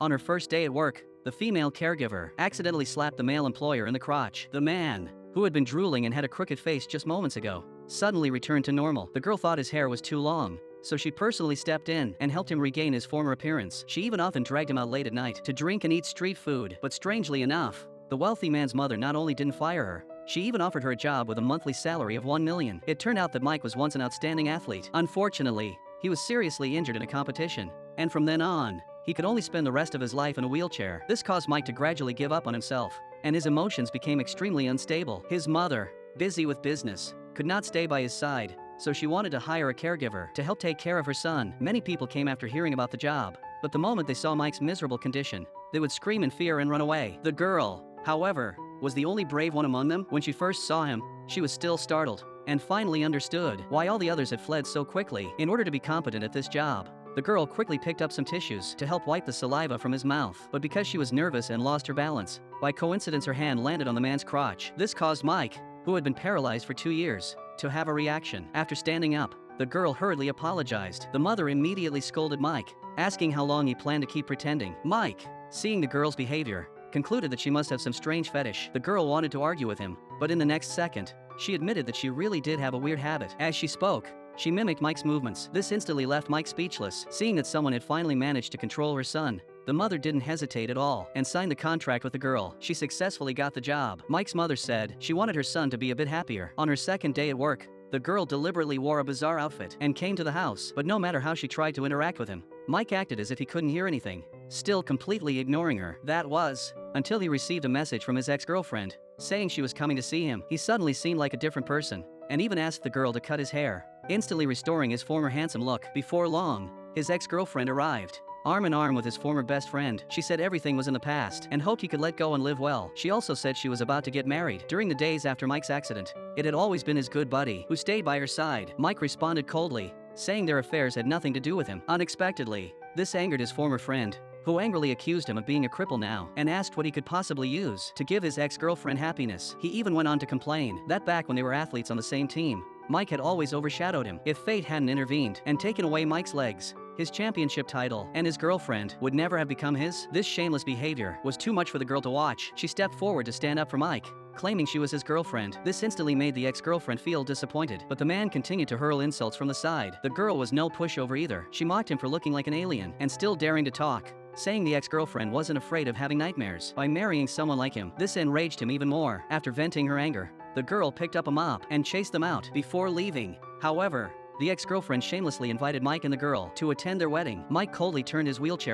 On her first day at work, the female caregiver accidentally slapped the male employer in the crotch. The man, who had been drooling and had a crooked face just moments ago, suddenly returned to normal. The girl thought his hair was too long, so she personally stepped in and helped him regain his former appearance. She even often dragged him out late at night to drink and eat street food. But strangely enough, the wealthy man's mother not only didn't fire her, she even offered her a job with a monthly salary of $1 million. It turned out that Mike was once an outstanding athlete. Unfortunately, he was seriously injured in a competition, and from then on, he could only spend the rest of his life in a wheelchair. This caused Mike to gradually give up on himself, and his emotions became extremely unstable. His mother, busy with business, could not stay by his side, so she wanted to hire a caregiver to help take care of her son. Many people came after hearing about the job, but the moment they saw Mike's miserable condition, they would scream in fear and run away. The girl, however, was the only brave one among them. When she first saw him, she was still startled, and finally understood why all the others had fled so quickly. In order to be competent at this job, the girl quickly picked up some tissues to help wipe the saliva from his mouth. But because she was nervous and lost her balance, by coincidence her hand landed on the man's crotch. This caused Mike, who had been paralyzed for 2 years, to have a reaction. After standing up, the girl hurriedly apologized. The mother immediately scolded Mike, asking how long he planned to keep pretending. Mike, seeing the girl's behavior, concluded that she must have some strange fetish. The girl wanted to argue with him, but in the next second, she admitted that she really did have a weird habit. As she spoke, she mimicked Mike's movements. This instantly left Mike speechless. Seeing that someone had finally managed to control her son, the mother didn't hesitate at all and signed the contract with the girl. She successfully got the job. Mike's mother said she wanted her son to be a bit happier. On her second day at work, the girl deliberately wore a bizarre outfit and came to the house, but no matter how she tried to interact with him, Mike acted as if he couldn't hear anything, still completely ignoring her. That was until he received a message from his ex-girlfriend, saying she was coming to see him. He suddenly seemed like a different person, and even asked the girl to cut his hair, instantly restoring his former handsome look. Before long, his ex-girlfriend arrived, arm in arm with his former best friend. She said everything was in the past and hoped he could let go and live well. She also said she was about to get married. During the days after Mike's accident, it had always been his good buddy who stayed by her side. Mike responded coldly, saying their affairs had nothing to do with him. Unexpectedly, this angered his former friend, who angrily accused him of being a cripple now and asked what he could possibly use to give his ex-girlfriend happiness. He even went on to complain that back when they were athletes on the same team, Mike had always overshadowed him. If fate hadn't intervened and taken away Mike's legs, his championship title, and his girlfriend would never have become his. This shameless behavior was too much for the girl to watch. She stepped forward to stand up for Mike, claiming she was his girlfriend. This instantly made the ex-girlfriend feel disappointed, but the man continued to hurl insults from the side. The girl was no pushover either. She mocked him for looking like an alien and still daring to talk, saying the ex-girlfriend wasn't afraid of having nightmares by marrying someone like him. This enraged him even more. After venting her anger, the girl picked up a mop and chased them out. Before leaving, however, the ex-girlfriend shamelessly invited Mike and the girl to attend their wedding. Mike coldly turned his wheelchair